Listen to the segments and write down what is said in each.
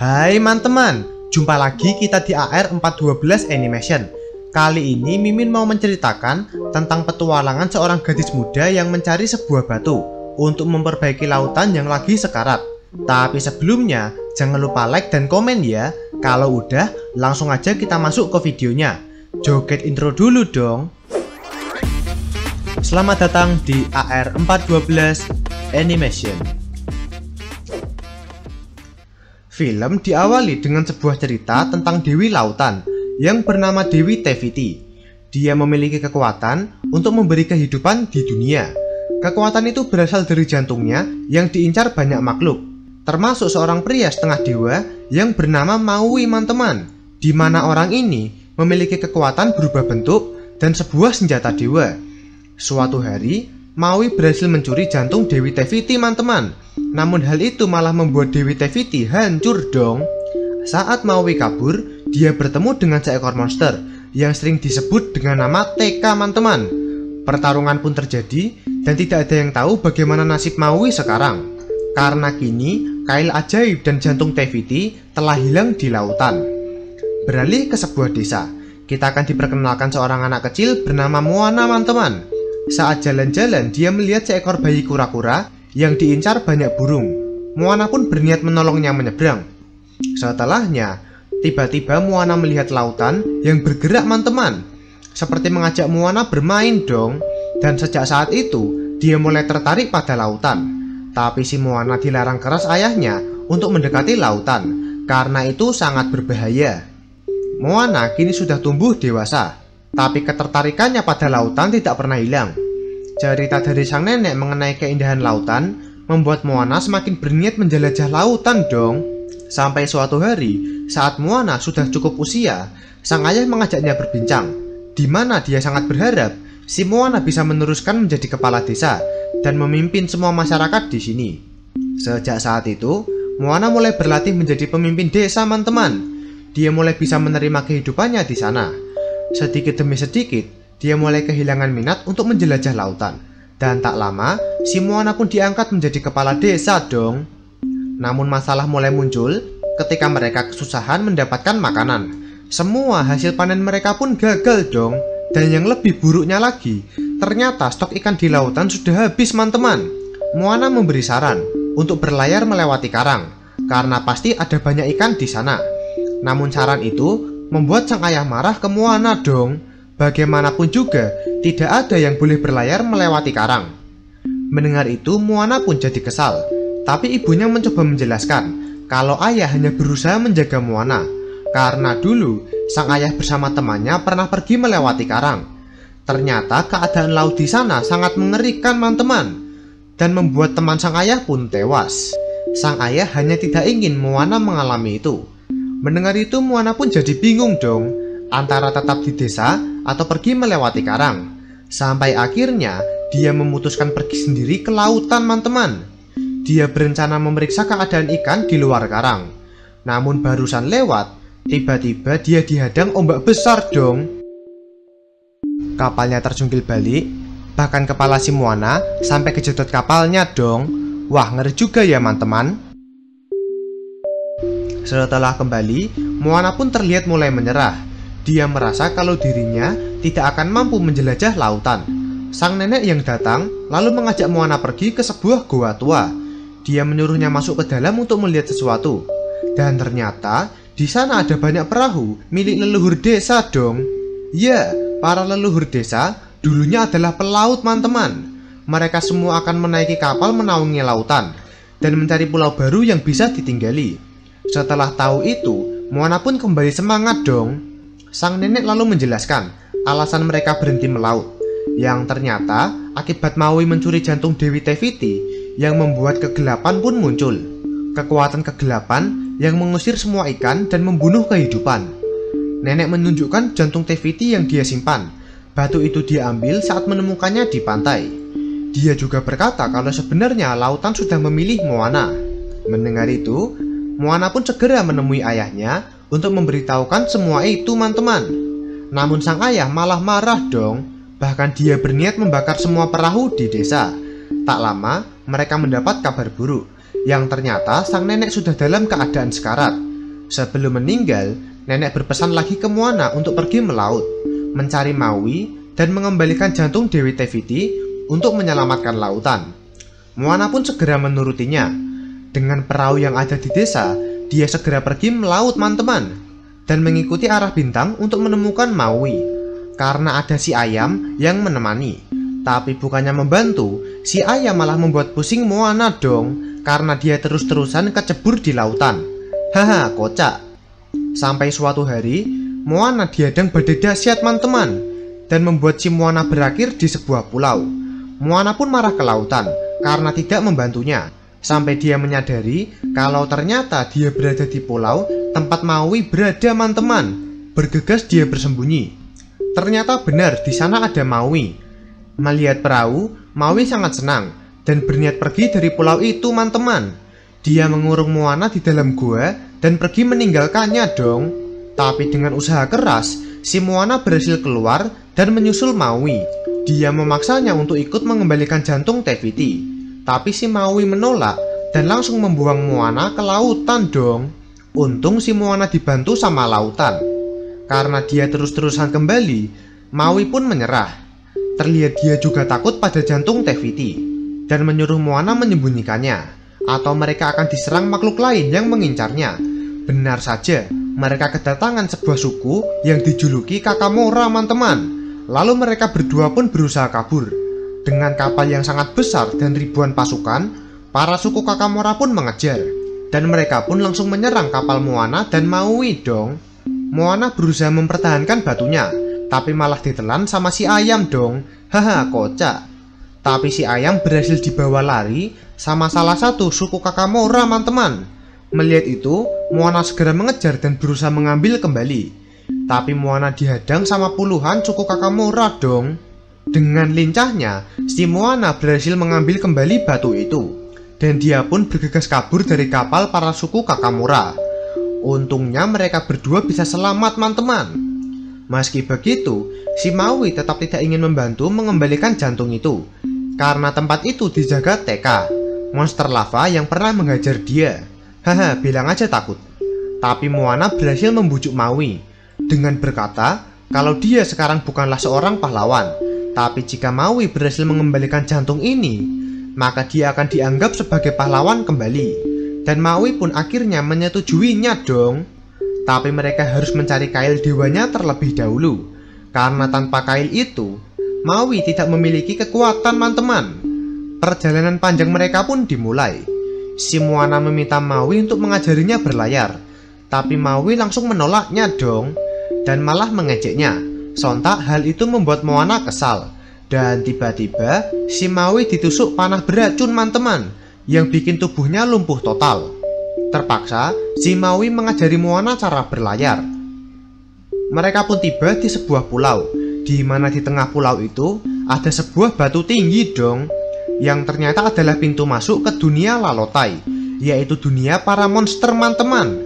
Hai teman-teman, jumpa lagi kita di AR412 Animation. Kali ini Mimin mau menceritakan tentang petualangan seorang gadis muda yang mencari sebuah batu untuk memperbaiki lautan yang lagi sekarat. Tapi sebelumnya, jangan lupa like dan komen ya. Kalau udah, langsung aja kita masuk ke videonya. Joget intro dulu dong. Selamat datang di AR412 Animation. Film diawali dengan sebuah cerita tentang Dewi Lautan yang bernama Dewi Teviti. Dia memiliki kekuatan untuk memberi kehidupan di dunia. Kekuatan itu berasal dari jantungnya yang diincar banyak makhluk, termasuk seorang pria setengah dewa yang bernama Maui, teman-teman. Di mana orang ini memiliki kekuatan berubah bentuk dan sebuah senjata dewa. Suatu hari, Maui berhasil mencuri jantung Dewi Teviti, teman-teman. Namun hal itu malah membuat Dewi Teviti hancur dong. Saat Maui kabur, dia bertemu dengan seekor monster yang sering disebut dengan nama TK, teman-teman. Pertarungan pun terjadi dan tidak ada yang tahu bagaimana nasib Maui sekarang. Karena kini, kail ajaib dan jantung Teviti telah hilang di lautan. Beralih ke sebuah desa, kita akan diperkenalkan seorang anak kecil bernama Moana, teman-teman. Saat jalan-jalan, dia melihat seekor bayi kura-kura yang diincar banyak burung. Moana pun berniat menolongnya menyeberang. Setelahnya, tiba-tiba Moana melihat lautan yang bergerak, teman-teman. Seperti mengajak Moana bermain dong. Dan sejak saat itu, dia mulai tertarik pada lautan. Tapi si Moana dilarang keras ayahnya untuk mendekati lautan, karena itu sangat berbahaya. Moana kini sudah tumbuh dewasa, tapi ketertarikannya pada lautan tidak pernah hilang. Cerita dari sang nenek mengenai keindahan lautan membuat Moana semakin berniat menjelajah lautan dong. Sampai suatu hari, saat Moana sudah cukup usia, sang ayah mengajaknya berbincang, di mana dia sangat berharap si Moana bisa meneruskan menjadi kepala desa dan memimpin semua masyarakat di sini. Sejak saat itu, Moana mulai berlatih menjadi pemimpin desa, teman-teman. Dia mulai bisa menerima kehidupannya di sana. Sedikit demi sedikit, dia mulai kehilangan minat untuk menjelajah lautan. Dan tak lama, si Moana pun diangkat menjadi kepala desa dong. Namun masalah mulai muncul ketika mereka kesusahan mendapatkan makanan. Semua hasil panen mereka pun gagal dong. Dan yang lebih buruknya lagi, ternyata stok ikan di lautan sudah habis, teman-teman. Moana memberi saran untuk berlayar melewati karang, karena pasti ada banyak ikan di sana. Namun saran itu membuat sang ayah marah ke Moana dong. Bagaimanapun juga, tidak ada yang boleh berlayar melewati karang. Mendengar itu, Moana pun jadi kesal. Tapi ibunya mencoba menjelaskan kalau ayah hanya berusaha menjaga Moana, karena dulu sang ayah bersama temannya pernah pergi melewati karang. Ternyata keadaan laut di sana sangat mengerikan, teman-teman, dan membuat teman sang ayah pun tewas. Sang ayah hanya tidak ingin Moana mengalami itu. Mendengar itu, Moana pun jadi bingung dong, antara tetap di desa atau pergi melewati karang. Sampai akhirnya dia memutuskan pergi sendiri ke lautan, teman-teman. Dia berencana memeriksa keadaan ikan di luar karang. Namun barusan lewat, tiba-tiba dia dihadang ombak besar dong. Kapalnya terjungkil balik, bahkan kepala si Moana sampai kejedot kapalnya dong. Wah, ngeri juga ya, teman-teman. Setelah kembali, Moana pun terlihat mulai menyerah. Dia merasa kalau dirinya tidak akan mampu menjelajah lautan. Sang nenek yang datang lalu mengajak Moana pergi ke sebuah goa tua. Dia menyuruhnya masuk ke dalam untuk melihat sesuatu. Dan ternyata di sana ada banyak perahu milik leluhur desa dong. Ya, para leluhur desa dulunya adalah pelaut, teman-teman. Mereka semua akan menaiki kapal menaungi lautan dan mencari pulau baru yang bisa ditinggali. Setelah tahu itu, Moana pun kembali semangat dong. Sang nenek lalu menjelaskan alasan mereka berhenti melaut, yang ternyata akibat Maui mencuri jantung Dewi Teviti yang membuat kegelapan pun muncul. Kekuatan kegelapan yang mengusir semua ikan dan membunuh kehidupan. Nenek menunjukkan jantung Teviti yang dia simpan. Batu itu dia ambil saat menemukannya di pantai. Dia juga berkata kalau sebenarnya lautan sudah memilih Moana. Mendengar itu, Moana pun segera menemui ayahnya untuk memberitahukan semua itu, teman-teman. Namun sang ayah malah marah dong. Bahkan dia berniat membakar semua perahu di desa. Tak lama, mereka mendapat kabar buruk, yang ternyata sang nenek sudah dalam keadaan sekarat. Sebelum meninggal, nenek berpesan lagi ke Moana untuk pergi melaut, mencari Maui, dan mengembalikan jantung Dewi Teviti untuk menyelamatkan lautan. Moana pun segera menurutinya. Dengan perahu yang ada di desa, dia segera pergi melaut teman-teman, dan mengikuti arah bintang untuk menemukan Maui. Karena ada si ayam yang menemani. Tapi bukannya membantu, si ayam malah membuat pusing Moana dong, karena dia terus-terusan kecebur di lautan. Haha, kocak. Sampai suatu hari, Moana dihadang badai dahsyat teman-teman, dan membuat si Moana berakhir di sebuah pulau. Moana pun marah ke lautan karena tidak membantunya, sampai dia menyadari kalau ternyata dia berada di pulau tempat Maui berada teman-teman. Bergegas dia bersembunyi. Ternyata benar di sana ada Maui. Melihat perahu, Maui sangat senang dan berniat pergi dari pulau itu teman-teman. Dia mengurung Moana di dalam gua dan pergi meninggalkannya dong. Tapi dengan usaha keras, si Moana berhasil keluar dan menyusul Maui. Dia memaksanya untuk ikut mengembalikan jantung Teviti. Tapi si Maui menolak dan langsung membuang Moana ke lautan dong. Untung si Moana dibantu sama lautan. Karena dia terus-terusan kembali, Maui pun menyerah. Terlihat dia juga takut pada jantung Teviti dan menyuruh Moana menyembunyikannya, atau mereka akan diserang makhluk lain yang mengincarnya. Benar saja, mereka kedatangan sebuah suku yang dijuluki Kakamora teman-teman. Lalu mereka berdua pun berusaha kabur. Dengan kapal yang sangat besar dan ribuan pasukan, para suku Kakamora pun mengejar, dan mereka pun langsung menyerang kapal Moana dan Maui dong. Moana berusaha mempertahankan batunya, tapi malah ditelan sama si ayam dong. Haha, kocak. Tapi si ayam berhasil dibawa lari sama salah satu suku Kakamora teman-teman. Melihat itu, Moana segera mengejar dan berusaha mengambil kembali. Tapi Moana dihadang sama puluhan suku Kakamora dong. Dengan lincahnya, si Moana berhasil mengambil kembali batu itu, dan dia pun bergegas kabur dari kapal para suku Kakamora. Untungnya mereka berdua bisa selamat teman-teman. Meski begitu, si Maui tetap tidak ingin membantu mengembalikan jantung itu, karena tempat itu dijaga Teka, monster lava yang pernah menghajar dia. Haha, bilang aja takut. Tapi Moana berhasil membujuk Maui dengan berkata kalau dia sekarang bukanlah seorang pahlawan, tapi jika Maui berhasil mengembalikan jantung ini, maka dia akan dianggap sebagai pahlawan kembali. Dan Maui pun akhirnya menyetujuinya dong. Tapi mereka harus mencari kail dewanya terlebih dahulu, karena tanpa kail itu, Maui tidak memiliki kekuatan teman-teman. Perjalanan panjang mereka pun dimulai. Si Moana meminta Maui untuk mengajarinya berlayar, tapi Maui langsung menolaknya dong, dan malah mengejeknya. Sontak hal itu membuat Moana kesal, dan tiba-tiba si Maui ditusuk panah beracun teman-teman, yang bikin tubuhnya lumpuh total. Terpaksa, si Maui mengajari Moana cara berlayar. Mereka pun tiba di sebuah pulau, di mana di tengah pulau itu ada sebuah batu tinggi dong, yang ternyata adalah pintu masuk ke dunia Lalotai, yaitu dunia para monster teman-teman.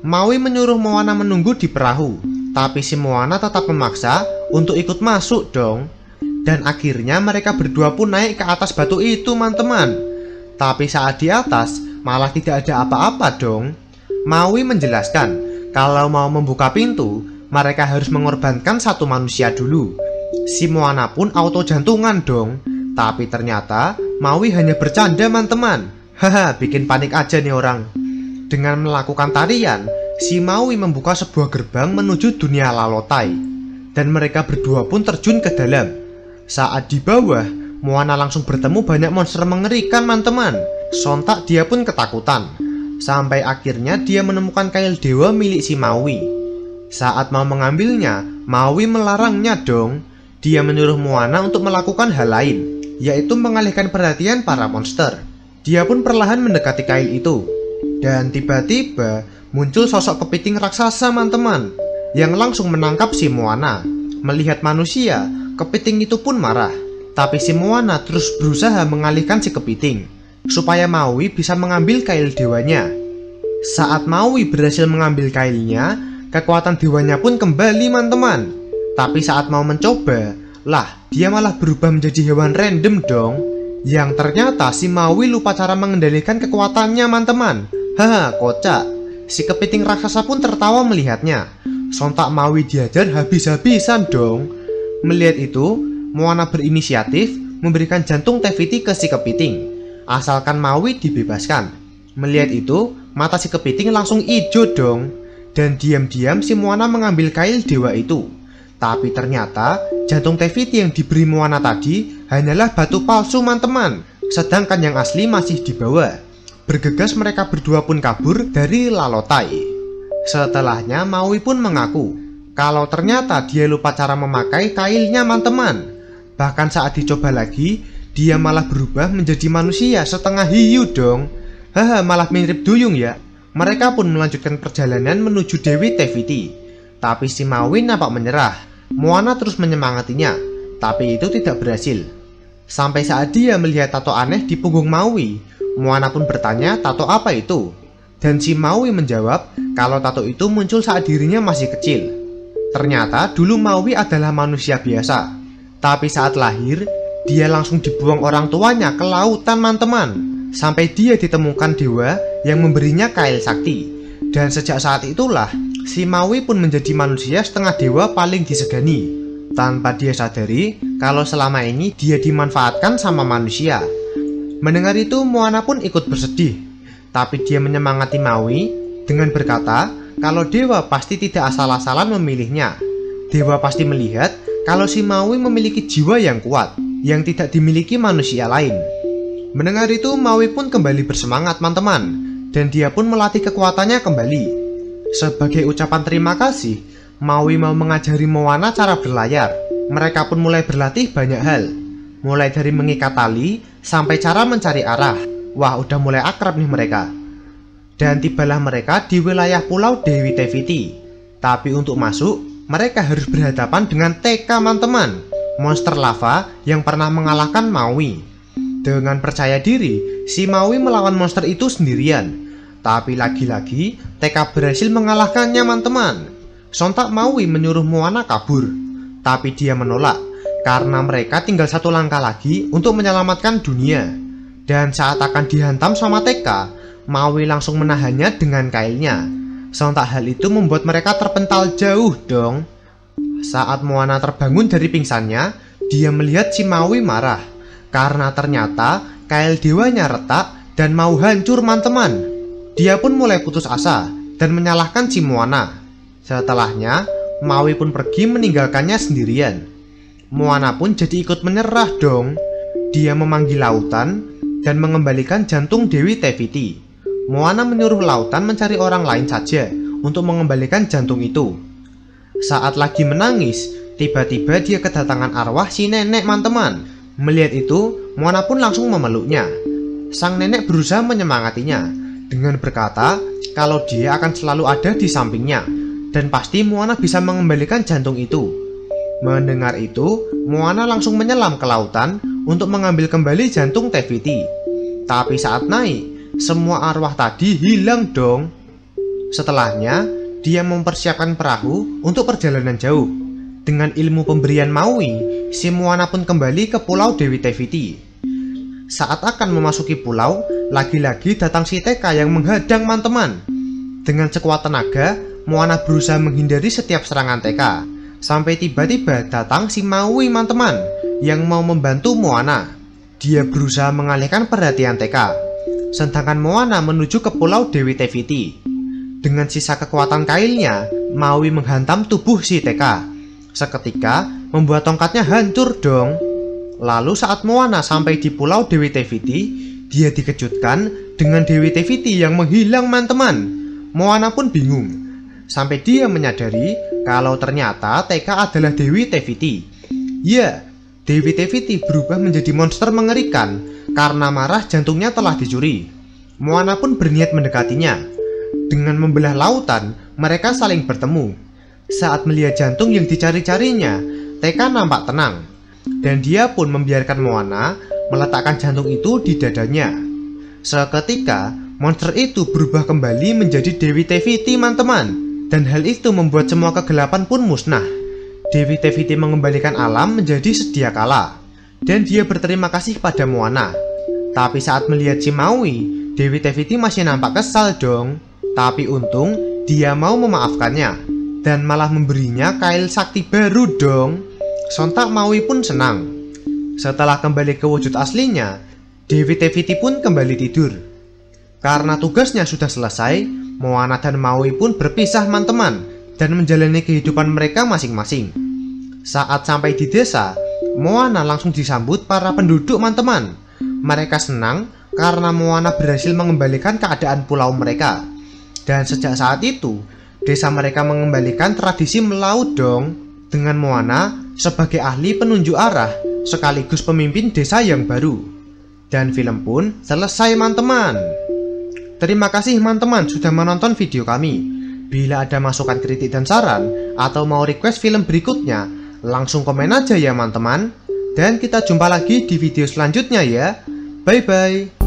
Maui menyuruh Moana menunggu di perahu, tapi si Moana tetap memaksa untuk ikut masuk dong. Dan akhirnya mereka berdua pun naik ke atas batu itu teman-teman. Tapi saat di atas, malah tidak ada apa-apa dong. Maui menjelaskan kalau mau membuka pintu, mereka harus mengorbankan satu manusia dulu. Si Moana pun auto jantungan dong. Tapi ternyata Maui hanya bercanda teman-teman. Haha, bikin panik aja nih orang. Dengan melakukan tarian, si Maui membuka sebuah gerbang menuju dunia Lalotai, dan mereka berdua pun terjun ke dalam. Saat di bawah, Moana langsung bertemu banyak monster mengerikan teman-teman. Sontak dia pun ketakutan. Sampai akhirnya dia menemukan kail dewa milik si Maui. Saat mau mengambilnya, Maui melarangnya dong. Dia menyuruh Moana untuk melakukan hal lain, yaitu mengalihkan perhatian para monster. Dia pun perlahan mendekati kail itu, dan tiba-tiba muncul sosok kepiting raksasa teman-teman, yang langsung menangkap si Moana. Melihat manusia, kepiting itu pun marah. Tapi si Moana terus berusaha mengalihkan si kepiting, supaya Maui bisa mengambil kail dewanya. Saat Maui berhasil mengambil kailnya, kekuatan dewanya pun kembali teman-teman. Tapi saat mau mencoba, lah dia malah berubah menjadi hewan random dong. Yang ternyata si Maui lupa cara mengendalikan kekuatannya teman-teman. Haha, kocak. Si kepiting raksasa pun tertawa melihatnya. Sontak Maui diajar habis-habisan dong. Melihat itu, Moana berinisiatif memberikan jantung Tefiti ke si kepiting, asalkan Maui dibebaskan. Melihat itu, mata si kepiting langsung hijau dong. Dan diam-diam si Moana mengambil kail dewa itu. Tapi ternyata jantung Tefiti yang diberi Moana tadi hanyalah batu palsu teman-teman, sedangkan yang asli masih dibawa. Bergegas mereka berdua pun kabur dari Lalotai. Setelahnya Maui pun mengaku kalau ternyata dia lupa cara memakai kailnya teman-teman. Bahkan saat dicoba lagi, dia malah berubah menjadi manusia setengah hiu dong. Haha, malah mirip duyung ya. Mereka pun melanjutkan perjalanan menuju Dewi Tefiti. Tapi si Maui nampak menyerah. Moana terus menyemangatinya, tapi itu tidak berhasil. Sampai saat dia melihat tato aneh di punggung Maui, Moana pun bertanya tato apa itu. Dan si Maui menjawab kalau tato itu muncul saat dirinya masih kecil. Ternyata dulu Maui adalah manusia biasa. Tapi saat lahir, dia langsung dibuang orang tuanya ke lautan teman-teman. Sampai dia ditemukan dewa yang memberinya kail sakti. Dan sejak saat itulah, si Maui pun menjadi manusia setengah dewa paling disegani. Tanpa dia sadari kalau selama ini dia dimanfaatkan sama manusia. Mendengar itu, Moana pun ikut bersedih. Tapi dia menyemangati Maui dengan berkata kalau dewa pasti tidak asal-asalan memilihnya. Dewa pasti melihat kalau si Maui memiliki jiwa yang kuat, yang tidak dimiliki manusia lain. Mendengar itu, Maui pun kembali bersemangat teman-teman, dan dia pun melatih kekuatannya kembali. Sebagai ucapan terima kasih, Maui mau mengajari Moana cara berlayar. Mereka pun mulai berlatih banyak hal, mulai dari mengikat tali sampai cara mencari arah. Wah, udah mulai akrab nih mereka. Dan tibalah mereka di wilayah pulau Dewi Tefiti. Tapi untuk masuk, mereka harus berhadapan dengan Tekka teman-teman, monster lava yang pernah mengalahkan Maui. Dengan percaya diri, si Maui melawan monster itu sendirian. Tapi lagi-lagi, Tekka berhasil mengalahkannya teman-teman. Sontak Maui menyuruh Moana kabur. Tapi dia menolak, karena mereka tinggal satu langkah lagi untuk menyelamatkan dunia. Dan saat akan dihantam sama Tekka, Maui langsung menahannya dengan kailnya. Sontak hal itu membuat mereka terpental jauh dong. Saat Moana terbangun dari pingsannya, dia melihat si Maui marah. Karena ternyata kail dewanya retak dan mau hancur teman-teman. Dia pun mulai putus asa dan menyalahkan si Moana. Setelahnya, Maui pun pergi meninggalkannya sendirian. Moana pun jadi ikut menyerah dong. Dia memanggil lautan dan mengembalikan jantung Dewi Tefiti. Moana menyuruh lautan mencari orang lain saja untuk mengembalikan jantung itu. Saat lagi menangis, tiba-tiba dia kedatangan arwah si nenek teman-teman. Melihat itu, Moana pun langsung memeluknya. Sang nenek berusaha menyemangatinya dengan berkata kalau dia akan selalu ada di sampingnya dan pasti Moana bisa mengembalikan jantung itu. Mendengar itu, Moana langsung menyelam ke lautan untuk mengambil kembali jantung Tefiti. Tapi saat naik, semua arwah tadi hilang dong. Setelahnya, dia mempersiapkan perahu untuk perjalanan jauh. Dengan ilmu pemberian Maui, si Moana pun kembali ke pulau Dewi Tefiti. Saat akan memasuki pulau, lagi-lagi datang si Tekka yang menghadang teman-teman. Dengan sekuat tenaga, Moana berusaha menghindari setiap serangan Tekka. Sampai tiba-tiba datang si Maui teman-teman yang mau membantu Moana. Dia berusaha mengalihkan perhatian Tekka, sedangkan Moana menuju ke pulau Dewi Tefiti. Dengan sisa kekuatan kailnya, Maui menghantam tubuh si Tekka. Seketika membuat tongkatnya hancur dong. Lalu saat Moana sampai di pulau Dewi Tefiti, dia dikejutkan dengan Dewi Tefiti yang menghilang teman-teman. Moana pun bingung, sampai dia menyadari kalau ternyata Tekka adalah Dewi Tefiti. Ya, Dewi Tefiti berubah menjadi monster mengerikan karena marah jantungnya telah dicuri. Moana pun berniat mendekatinya. Dengan membelah lautan, mereka saling bertemu. Saat melihat jantung yang dicari-carinya, Tekka nampak tenang. Dan dia pun membiarkan Moana meletakkan jantung itu di dadanya. Seketika, monster itu berubah kembali menjadi Dewi Tefiti teman-teman. Dan hal itu membuat semua kegelapan pun musnah. Dewi Tefiti mengembalikan alam menjadi sedia kala. Dan dia berterima kasih pada Moana. Tapi saat melihat si Maui, Dewi Tefiti masih nampak kesal dong. Tapi untung dia mau memaafkannya dan malah memberinya kail sakti baru dong. Sontak Maui pun senang. Setelah kembali ke wujud aslinya, Dewi Teviti pun kembali tidur. Karena tugasnya sudah selesai, Moana dan Maui pun berpisah teman-teman dan menjalani kehidupan mereka masing-masing. Saat sampai di desa, Moana langsung disambut para penduduk teman-teman. Mereka senang karena Moana berhasil mengembalikan keadaan pulau mereka. Dan sejak saat itu, desa mereka mengembalikan tradisi melaut dong, dengan Moana sebagai ahli penunjuk arah sekaligus pemimpin desa yang baru. Dan film pun selesai teman-teman. Terima kasih teman-teman sudah menonton video kami. Bila ada masukan, kritik, dan saran, atau mau request film berikutnya, langsung komen aja ya teman-teman. Dan kita jumpa lagi di video selanjutnya ya. Bye bye.